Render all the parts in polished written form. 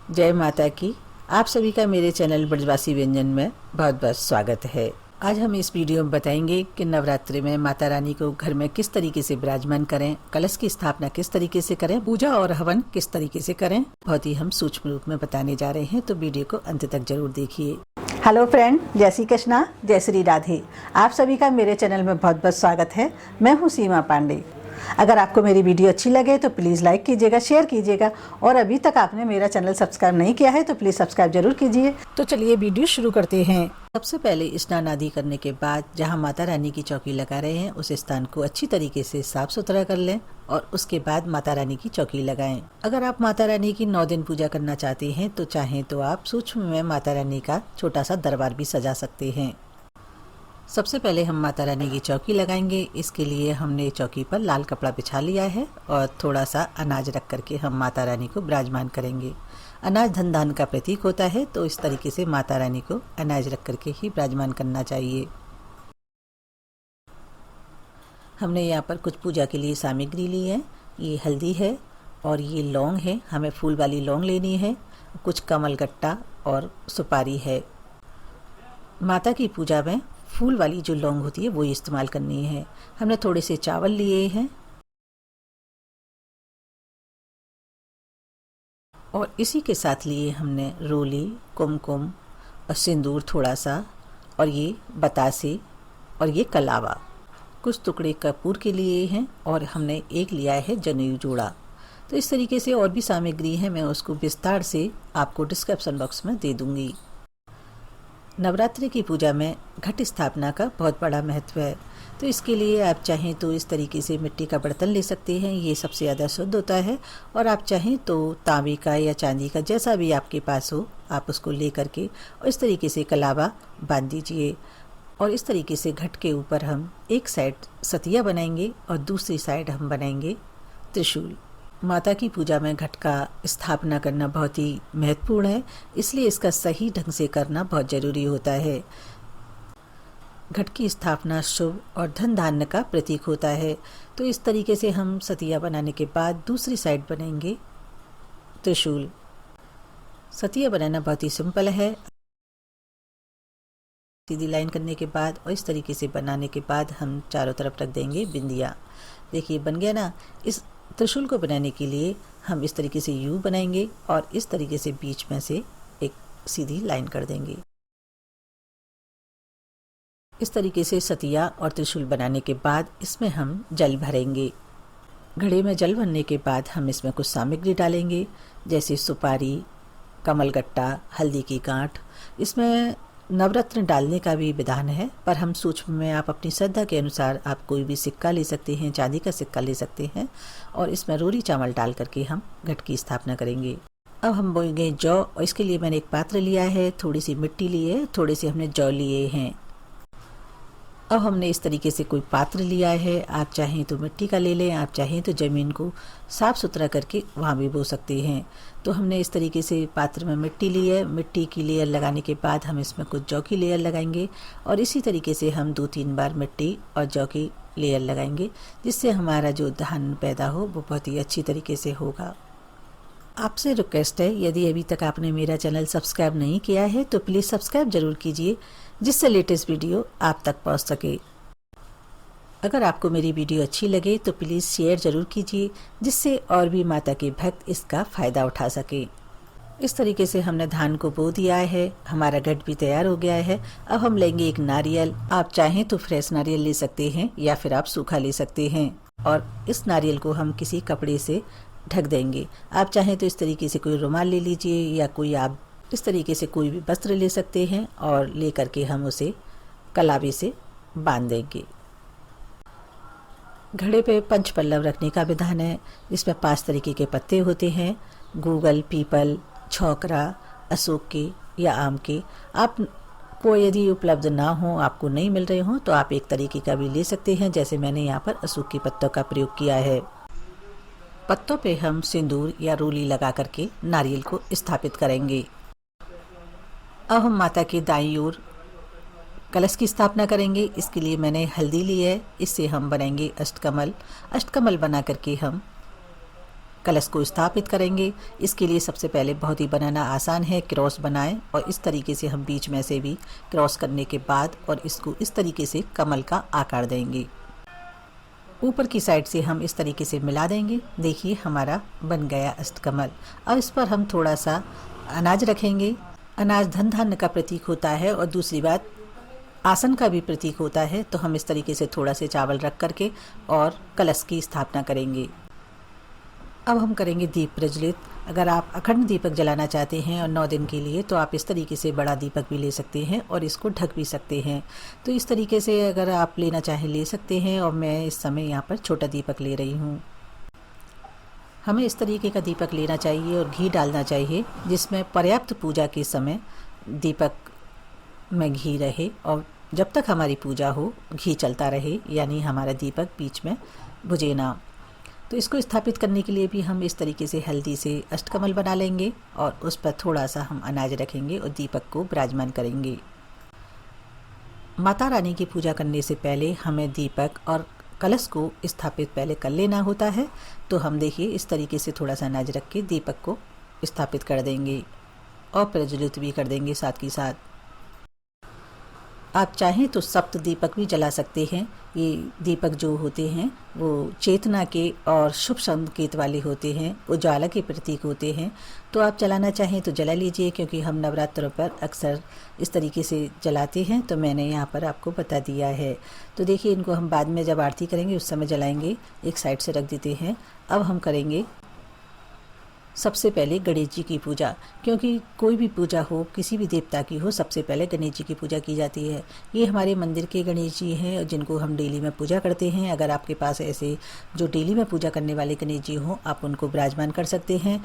जय माता की। आप सभी का मेरे चैनल ब्रजवासी व्यंजन में बहुत बहुत स्वागत है। आज हम इस वीडियो में बताएंगे कि नवरात्रि में माता रानी को घर में किस तरीके से विराजमान करें, कलश की स्थापना किस तरीके से करें, पूजा और हवन किस तरीके से करें। बहुत ही हम सूक्ष्म रूप में बताने जा रहे हैं, तो वीडियो को अंत तक जरूर देखिए। हेलो फ्रेंड, जय श्री कृष्णा, जय श्री राधे। आप सभी का मेरे चैनल में बहुत बहुत स्वागत है। मैं हूँ सीमा पांडे। अगर आपको मेरी वीडियो अच्छी लगे तो प्लीज़ लाइक कीजिएगा, शेयर कीजिएगा, और अभी तक आपने मेरा चैनल सब्सक्राइब नहीं किया है तो प्लीज़ सब्सक्राइब जरूर कीजिए। तो चलिए वीडियो शुरू करते हैं। सबसे पहले स्नान आदि करने के बाद जहां माता रानी की चौकी लगा रहे हैं उस स्थान को अच्छी तरीके से साफ सुथरा कर लें और उसके बाद माता रानी की चौकी लगाएं। अगर आप माता रानी की 9 दिन पूजा करना चाहते हैं तो चाहें तो आप सूक्ष्म में माता रानी का छोटा सा दरबार भी सजा सकते हैं। सबसे पहले हम माता रानी की चौकी लगाएंगे। इसके लिए हमने चौकी पर लाल कपड़ा बिछा लिया है और थोड़ा सा अनाज रख करके हम माता रानी को विराजमान करेंगे। अनाज धन धान का प्रतीक होता है, तो इस तरीके से माता रानी को अनाज रख करके ही विराजमान करना चाहिए। हमने यहाँ पर कुछ पूजा के लिए सामग्री ली है। ये हल्दी है और ये लौंग है, हमें फूल वाली लौंग लेनी है। कुछ कमल गट्टा और सुपारी है। माता की पूजा में फूल वाली जो लौंग होती है वो इस्तेमाल करनी है। हमने थोड़े से चावल लिए हैं और इसी के साथ लिए हमने रोली, कुमकुम और सिंदूर थोड़ा सा, और ये बतासे और ये कलावा। कुछ टुकड़े कपूर के लिए हैं और हमने एक लिया है जनेऊ जोड़ा। तो इस तरीके से और भी सामग्री है, मैं उसको विस्तार से आपको डिस्क्रिप्शन बॉक्स में दे दूंगी। नवरात्रि की पूजा में घट स्थापना का बहुत बड़ा महत्व है, तो इसके लिए आप चाहें तो इस तरीके से मिट्टी का बर्तन ले सकते हैं, ये सबसे ज़्यादा शुद्ध होता है। और आप चाहें तो तांबे का या चांदी का, जैसा भी आपके पास हो, आप उसको ले करके और इस तरीके से कलावा बांध दीजिए। और इस तरीके से घट के ऊपर हम एक साइड सतिया बनाएंगे और दूसरी साइड हम बनाएंगे त्रिशूल। माता की पूजा में घट का स्थापना करना बहुत ही महत्वपूर्ण है, इसलिए इसका सही ढंग से करना बहुत ज़रूरी होता है। घट की स्थापना शुभ और धन धान्य का प्रतीक होता है। तो इस तरीके से हम सतिया बनाने के बाद दूसरी साइड बनाएंगे त्रिशूल। सतिया बनाना बहुत ही सिंपल है। सीधी लाइन करने के बाद और इस तरीके से बनाने के बाद हम चारों तरफ रख देंगे बिंदिया। देखिए बन गया ना। इस त्रिशूल को बनाने के लिए हम इस तरीके से यू बनाएंगे और इस तरीके से बीच में से एक सीधी लाइन कर देंगे। इस तरीके से सतिया और त्रिशूल बनाने के बाद इसमें हम जल भरेंगे। घड़े में जल भरने के बाद हम इसमें कुछ सामग्री डालेंगे, जैसे सुपारी, कमलगट्टा, हल्दी की गांठ। इसमें नवरत्न डालने का भी विधान है, पर हम सूक्ष्म में आप अपनी श्रद्धा के अनुसार आप कोई भी सिक्का ले सकते हैं, चांदी का सिक्का ले सकते हैं। और इसमें रोरी चावल डाल करके हम घट की स्थापना करेंगे। अब हम बोएंगे जौ, और इसके लिए मैंने एक पात्र लिया है, थोड़ी सी मिट्टी ली है, थोड़े से हमने जौ लिए हैं। अब हमने इस तरीके से कोई पात्र लिया है, आप चाहें तो मिट्टी का ले लें, आप चाहें तो ज़मीन को साफ़ सुथरा करके वहाँ भी बो सकते हैं। तो हमने इस तरीके से पात्र में मिट्टी ली है। मिट्टी की लेयर लगाने के बाद हम इसमें कुछ जौ की लेयर लगाएंगे और इसी तरीके से हम 2-3 बार मिट्टी और जौ की लेयर लगाएंगे, जिससे हमारा जो धान पैदा हो वो बहुत ही अच्छी तरीके से होगा। आपसे रिक्वेस्ट है, यदि अभी तक आपने मेरा चैनल सब्सक्राइब नहीं किया है तो प्लीज़ सब्सक्राइब ज़रूर कीजिए, जिससे लेटेस्ट वीडियो आप तक पहुंच सके। अगर आपको मेरी वीडियो अच्छी लगे तो प्लीज़ शेयर ज़रूर कीजिए, जिससे और भी माता के भक्त इसका फ़ायदा उठा सके। इस तरीके से हमने धान को बो दिया है, हमारा घट भी तैयार हो गया है। अब हम लेंगे एक नारियल। आप चाहें तो फ्रेश नारियल ले सकते हैं या फिर आप सूखा ले सकते हैं, और इस नारियल को हम किसी कपड़े से ढक देंगे। आप चाहें तो इस तरीके से कोई रुमाल ले लीजिए, या कोई आप इस तरीके से कोई भी वस्त्र ले सकते हैं और ले करके हम उसे कलावे से बांध देंगे। घड़े पे पंच पल्लव रखने का विधान है, जिसमें 5 तरीके के पत्ते होते हैं, गूगल, पीपल, छोकरा, अशोक के या आम के। आप को यदि उपलब्ध ना हो, आपको नहीं मिल रहे हों, तो आप एक तरीके का भी ले सकते हैं, जैसे मैंने यहाँ पर अशोक के पत्तों का प्रयोग किया है। पत्तों पे हम सिंदूर या रोली लगा करके नारियल को स्थापित करेंगे। अब हम माता के दाईं ओर कलश की स्थापना करेंगे। इसके लिए मैंने हल्दी ली है, इससे हम बनाएंगे अष्टकमल। अष्टकमल बना करके हम कलश को स्थापित करेंगे। इसके लिए सबसे पहले बहुत ही बनाना आसान है, क्रॉस बनाएं और इस तरीके से हम बीच में से भी क्रॉस करने के बाद और इसको इस तरीके से कमल का आकार देंगे। ऊपर की साइड से हम इस तरीके से मिला देंगे। देखिए हमारा बन गया अष्टकमल। अब इस पर हम थोड़ा सा अनाज रखेंगे। अनाज धन धान्य का प्रतीक होता है और दूसरी बात आसन का भी प्रतीक होता है, तो हम इस तरीके से थोड़ा से चावल रख करके और कलश की स्थापना करेंगे। अब हम करेंगे दीप प्रज्वलित। अगर आप अखंड दीपक जलाना चाहते हैं और 9 दिन के लिए, तो आप इस तरीके से बड़ा दीपक भी ले सकते हैं और इसको ढक भी सकते हैं। तो इस तरीके से अगर आप लेना चाहें ले सकते हैं, और मैं इस समय यहाँ पर छोटा दीपक ले रही हूँ। हमें इस तरीके का दीपक लेना चाहिए और घी डालना चाहिए जिसमें पर्याप्त पूजा के समय दीपक में घी रहे और जब तक हमारी पूजा हो घी चलता रहे, यानी हमारा दीपक बीच में बुझे ना। तो इसको स्थापित करने के लिए भी हम इस तरीके से हल्दी से अष्टकमल बना लेंगे और उस पर थोड़ा सा हम अनाज रखेंगे और दीपक को विराजमान करेंगे। माता रानी की पूजा करने से पहले हमें दीपक और कलश को स्थापित पहले कर लेना होता है। तो हम देखिए इस तरीके से थोड़ा सा अनाज रख के दीपक को स्थापित कर देंगे और प्रज्वलित भी कर देंगे साथ ही साथ। आप चाहें तो सप्त दीपक भी जला सकते हैं। ये दीपक जो होते हैं वो चेतना के और शुभ संकेत वाले होते हैं, उजाला के प्रतीक होते हैं। तो आप जलाना चाहें तो जला लीजिए, क्योंकि हम नवरात्रों पर अक्सर इस तरीके से जलाते हैं, तो मैंने यहाँ पर आपको बता दिया है। तो देखिए इनको हम बाद में जब आरती करेंगे उस समय जलाएंगे, एक साइड से रख देते हैं। अब हम करेंगे सबसे पहले गणेश जी की पूजा, क्योंकि कोई भी पूजा हो किसी भी देवता की हो सबसे पहले गणेश जी की पूजा की जाती है। ये हमारे मंदिर के गणेश जी हैं जिनको हम डेली में पूजा करते हैं। अगर आपके पास ऐसे जो डेली में पूजा करने वाले गणेश जी हों, आप उनको विराजमान कर सकते हैं।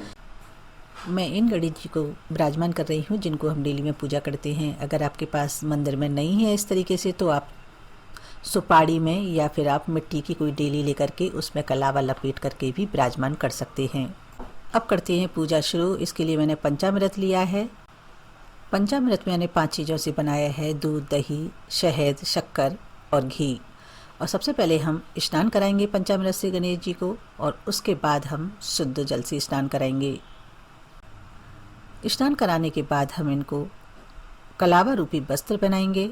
मैं इन गणेश जी को विराजमान कर रही हूँ जिनको हम डेली में पूजा करते हैं। अगर आपके पास मंदिर में नहीं है इस तरीके से, तो आप सुपारी में या फिर आप मिट्टी की कोई डेली लेकर के उसमें कलावा लपेट करके भी विराजमान कर सकते हैं। अब करते हैं पूजा शुरू। इसके लिए मैंने पंचामृत लिया है। पंचामृत मैंने 5 चीज़ों से बनाया है, दूध, दही, शहद, शक्कर और घी। और सबसे पहले हम स्नान कराएंगे पंचामृत से गणेश जी को, और उसके बाद हम शुद्ध जल से स्नान कराएंगे। स्नान कराने के बाद हम इनको कलावा रूपी वस्त्र पहनाएंगे,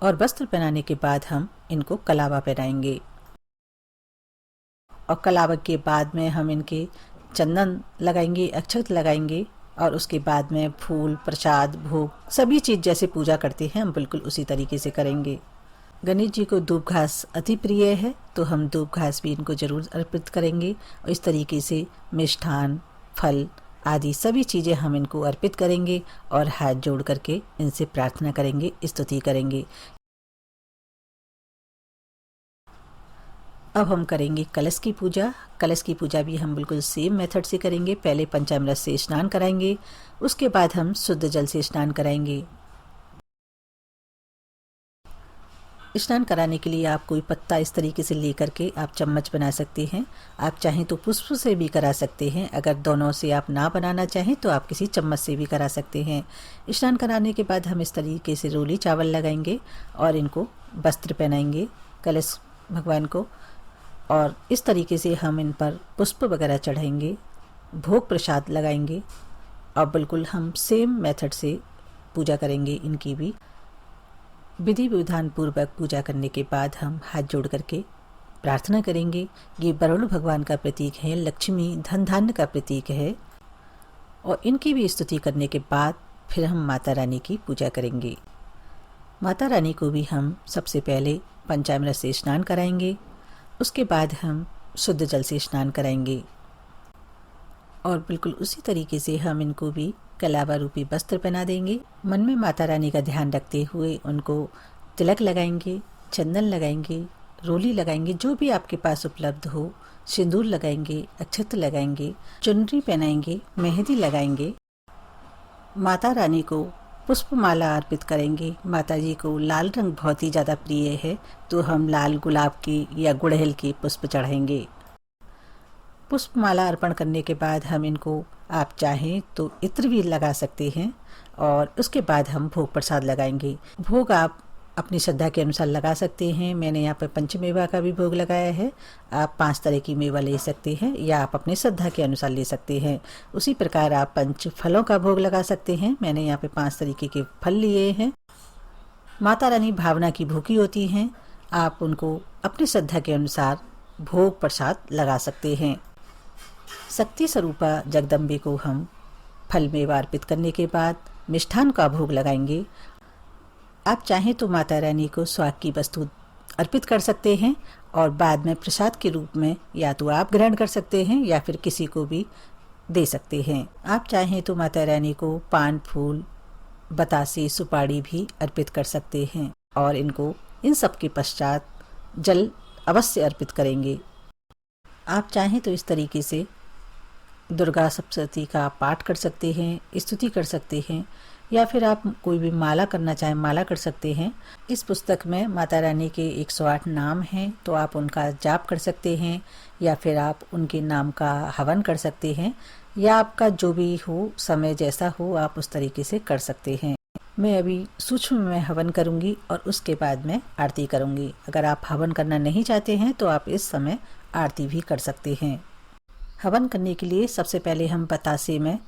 और वस्त्र पहनाने के बाद हम इनको कलावा पहनाएंगे। और कलावा के बाद में हम इनके चंदन लगाएंगे, अक्षत लगाएंगे, और उसके बाद में फूल, प्रसाद, भोग सभी चीज़ जैसे पूजा करते हैं हम बिल्कुल उसी तरीके से करेंगे। गणेश जी को दूब घास अति प्रिय है, तो हम दूब घास भी इनको जरूर अर्पित करेंगे। और इस तरीके से मिष्ठान, फल आदि सभी चीज़ें हम इनको अर्पित करेंगे और हाथ जोड़ करके इनसे प्रार्थना करेंगे, स्तुति करेंगे। अब हम करेंगे कलश की पूजा। कलश की पूजा भी हम बिल्कुल सेम मेथड से करेंगे। पहले पंचामृत से स्नान कराएंगे, उसके बाद हम शुद्ध जल से स्नान कराएंगे। स्नान कराने के लिए आप कोई पत्ता इस तरीके से लेकर के आप चम्मच बना सकते हैं। आप चाहें तो पुष्प से भी करा सकते हैं। अगर दोनों से आप ना बनाना चाहें तो आप किसी चम्मच से भी करा सकते हैं। स्नान कराने के बाद हम इस तरीके से रोली चावल लगाएंगे और इनको वस्त्र पहनाएंगे कलश भगवान को, और इस तरीके से हम इन पर पुष्प वगैरह चढ़ाएंगे, भोग प्रसाद लगाएंगे, और बिल्कुल हम सेम मेथड से पूजा करेंगे इनकी भी। विधि विधान पूर्वक पूजा करने के बाद हम हाथ जोड़ करके प्रार्थना करेंगे। ये वरुण भगवान का प्रतीक है, लक्ष्मी धन धान्य का प्रतीक है, और इनकी भी स्तुति करने के बाद फिर हम माता रानी की पूजा करेंगे। माता रानी को भी हम सबसे पहले पंचामृत से स्नान कराएंगे, उसके बाद हम शुद्ध जल से स्नान कराएंगे, और बिल्कुल उसी तरीके से हम इनको भी कलावा रूपी वस्त्र पहना देंगे। मन में माता रानी का ध्यान रखते हुए उनको तिलक लगाएंगे, चंदन लगाएंगे, रोली लगाएंगे, जो भी आपके पास उपलब्ध हो, सिंदूर लगाएंगे, अक्षत लगाएंगे, चुनरी पहनाएंगे, मेहंदी लगाएंगे। माता रानी को पुष्पमाला अर्पित करेंगे। माता जी को लाल रंग बहुत ही ज़्यादा प्रिय है, तो हम लाल गुलाब की या गुड़हल की पुष्प चढ़ाएंगे। पुष्पमाला अर्पण करने के बाद हम इनको आप चाहें तो इत्र भी लगा सकते हैं, और उसके बाद हम भोग प्रसाद लगाएंगे। भोग आप अपनी श्रद्धा के अनुसार लगा सकते हैं। मैंने यहाँ पर पंचमेवा का भी भोग लगाया है। आप 5 तरह की मेवा ले सकते हैं या आप अपनी श्रद्धा के अनुसार ले सकते हैं। उसी प्रकार आप 5 फलों का भोग लगा सकते हैं। मैंने यहाँ पे 5 तरीके के फल लिए हैं। माता रानी भावना की भूखी होती हैं। आप उनको अपनी श्रद्धा के अनुसार भोग प्रसाद लगा सकते हैं। शक्ति स्वरूपा जगदम्बे को हम फल मेवा अर्पित करने के बाद मिष्ठान का भोग लगाएंगे। आप चाहें तो माता रानी को स्वाद की वस्तु अर्पित कर सकते हैं और बाद में प्रसाद के रूप में या तो आप ग्रहण कर सकते हैं या फिर किसी को भी दे सकते हैं। आप चाहें तो माता रानी को पान, फूल, बतासे, सुपारी भी अर्पित कर सकते हैं और इन सब के पश्चात जल अवश्य अर्पित करेंगे। आप चाहें तो इस तरीके से दुर्गा सप्तशती का पाठ कर सकते हैं, स्तुति कर सकते हैं या फिर आप कोई भी माला करना चाहें माला कर सकते हैं। इस पुस्तक में माता रानी के 108 नाम हैं, तो आप उनका जाप कर सकते हैं या फिर आप उनके नाम का हवन कर सकते हैं या आपका जो भी हो, समय जैसा हो आप उस तरीके से कर सकते हैं। मैं अभी सूक्ष्म में हवन करूंगी और उसके बाद में आरती करूंगी। अगर आप हवन करना नहीं चाहते हैं तो आप इस समय आरती भी कर सकते हैं। हवन करने के लिए सबसे पहले हम बतासे में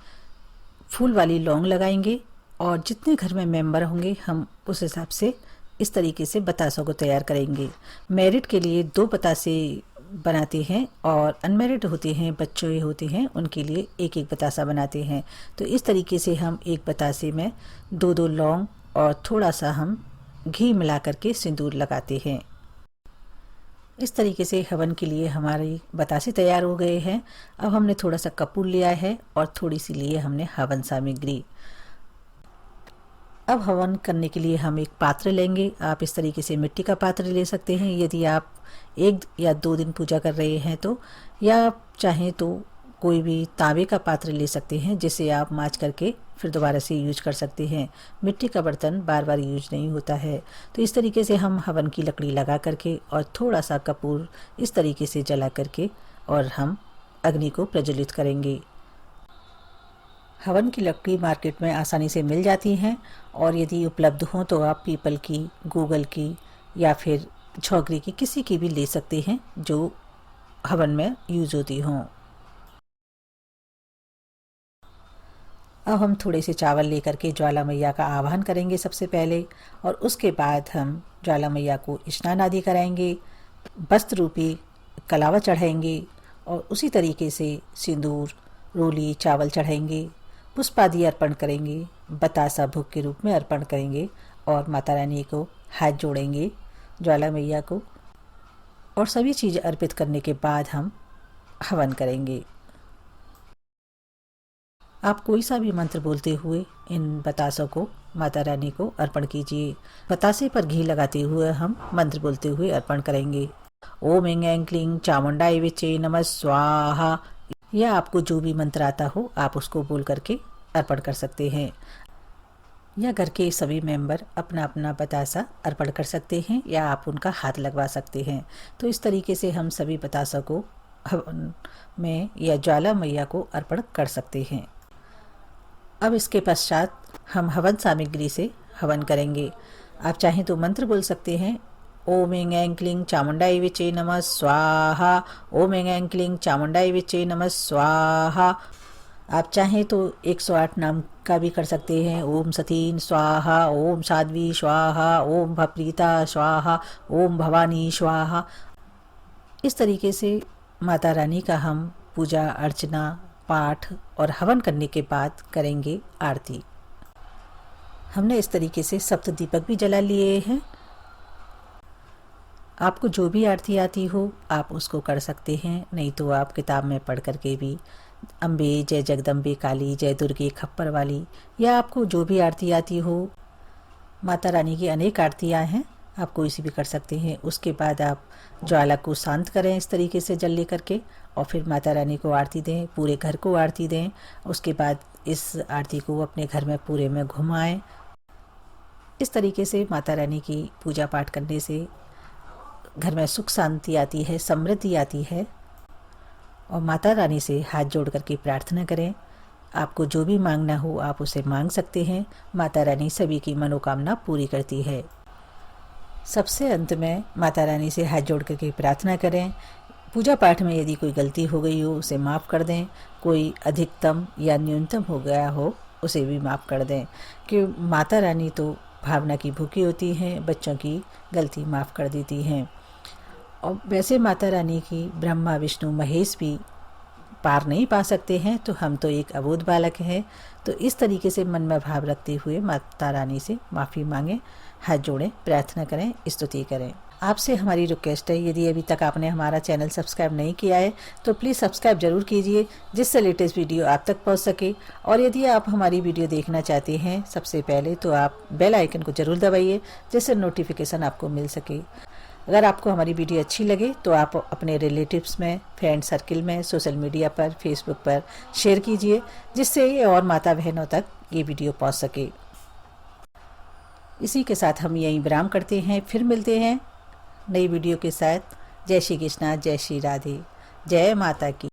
फूल वाली लौंग लगाएंगे और जितने घर में मेंबर होंगे हम उस हिसाब से इस तरीके से बतासों को तैयार करेंगे। मैरिड के लिए 2 बतासे बनाते हैं और अनमैरिड होते हैं, बच्चे होते हैं, उनके लिए 1-1 बतासा बनाते हैं। तो इस तरीके से हम एक बतासे में 2-2 लौंग और थोड़ा सा हम घी मिला करके सिंदूर लगाते हैं। इस तरीके से हवन के लिए हमारे बतासे तैयार हो गए हैं। अब हमने थोड़ा सा कपूर लिया है और थोड़ी सी लिए हमने हवन सामग्री। अब हवन करने के लिए हम एक पात्र लेंगे। आप इस तरीके से मिट्टी का पात्र ले सकते हैं यदि आप 1 या 2 दिन पूजा कर रहे हैं तो, या आप चाहें तो कोई भी तांबे का पात्र ले सकते हैं जिसे आप मांज करके फिर दोबारा से यूज कर सकते हैं। मिट्टी का बर्तन बार बार यूज नहीं होता है। तो इस तरीके से हम हवन की लकड़ी लगा करके और थोड़ा सा कपूर इस तरीके से जला करके और हम अग्नि को प्रज्वलित करेंगे। हवन की लकड़ी मार्केट में आसानी से मिल जाती हैं और यदि उपलब्ध हो तो आप पीपल की, गूगल की या फिर झौगरी की, किसी की भी ले सकते हैं जो हवन में यूज होती हों। अब हम थोड़े से चावल लेकर के ज्वाला मैया का आवाहन करेंगे सबसे पहले और उसके बाद हम ज्वाला मैया को स्नान आदि कराएंगे, वस्त्र रूपी कलावा चढ़ाएंगे और उसी तरीके से सिंदूर, रोली, चावल चढ़ाएंगे, पुष्प आदि अर्पण करेंगे, बतासा भोग के रूप में अर्पण करेंगे और माता रानी को हाथ जोड़ेंगे, ज्वाला मैया को, और सभी चीज़ अर्पित करने के बाद हम हवन करेंगे। आप कोई सा भी मंत्र बोलते हुए इन बतासों को माता रानी को अर्पण कीजिए। बतासे पर घी लगाते हुए हम मंत्र बोलते हुए अर्पण करेंगे। ओम ऐं ऐं क्लीं चामुंडाय विचे नमः स्वाहा, या आपको जो भी मंत्र आता हो आप उसको बोल करके अर्पण कर सकते हैं, या घर के सभी मेंबर अपना अपना बतासा अर्पण कर सकते हैं या आप उनका हाथ लगवा सकते हैं। तो इस तरीके से हम सभी बतासा को हवन में या ज्वाला मैया को अर्पण कर सकते हैं। अब इसके पश्चात हम हवन सामग्री से हवन करेंगे। आप चाहें तो मंत्र बोल सकते हैं। ओम ऐं ऐं क्लीं चामुंडाय विचे नमः स्वाहा, ओम ऐं ऐं क्लीं चामुंडाय विचे नमः स्वाहा। आप चाहें तो 108 नाम का भी कर सकते हैं। ओम सतीन स्वाहा, ओम साध्वी स्वाहा, ओम भप्रीता स्वाहा, ओम भवानी स्वाहा। इस तरीके से माता रानी का हम पूजा अर्चना, पाठ और हवन करने के बाद करेंगे आरती। हमने इस तरीके से सप्त दीपक भी जला लिए हैं। आपको जो भी आरती आती हो आप उसको कर सकते हैं, नहीं तो आप किताब में पढ़ करके भी अम्बे जय जगदम्बे काली, जय दुर्गे खप्पर वाली, या आपको जो भी आरती आती हो, माता रानी की अनेक आरतियाँ हैं, आप कोई सी भी कर सकते हैं। उसके बाद आप ज्वाला को शांत करें इस तरीके से जल ले करके और फिर माता रानी को आरती दें, पूरे घर को आरती दें। उसके बाद इस आरती को अपने घर में पूरे में घुमाएं। इस तरीके से माता रानी की पूजा पाठ करने से घर में सुख शांति आती है, समृद्धि आती है। और माता रानी से हाथ जोड़ करके प्रार्थना करें। आपको जो भी मांगना हो आप उसे मांग सकते हैं। माता रानी सभी की मनोकामना पूरी करती है। सबसे अंत में माता रानी से हाथ जोड़ करके प्रार्थना करें। पूजा पाठ में यदि कोई गलती हो गई हो उसे माफ़ कर दें, कोई अधिकतम या न्यूनतम हो गया हो उसे भी माफ़ कर दें, कि माता रानी तो भावना की भूखी होती हैं, बच्चों की गलती माफ़ कर देती हैं। और वैसे माता रानी की ब्रह्मा विष्णु महेश भी पार नहीं पा सकते हैं, तो हम तो एक अबोध बालक हैं। तो इस तरीके से मन में भाव रखते हुए माता रानी से माफ़ी मांगें, हाथ जोड़ें, प्रार्थना करें, स्तुति करें। आपसे हमारी रिक्वेस्ट है, यदि अभी तक आपने हमारा चैनल सब्सक्राइब नहीं किया है तो प्लीज़ सब्सक्राइब जरूर कीजिए, जिससे लेटेस्ट वीडियो आप तक पहुंच सके। और यदि आप हमारी वीडियो देखना चाहते हैं सबसे पहले तो आप बेल आइकन को ज़रूर दबाइए, जिससे नोटिफिकेशन आपको मिल सके। अगर आपको हमारी वीडियो अच्छी लगे तो आप अपने रिलेटिव्स में, फ्रेंड सर्किल में, सोशल मीडिया पर, फेसबुक पर शेयर कीजिए, जिससे ये और माता बहनों तक ये वीडियो पहुंच सके। इसी के साथ हम यहीं विराम करते हैं, फिर मिलते हैं नई वीडियो के साथ। जय श्री कृष्णा, जय श्री राधे, जय माता की।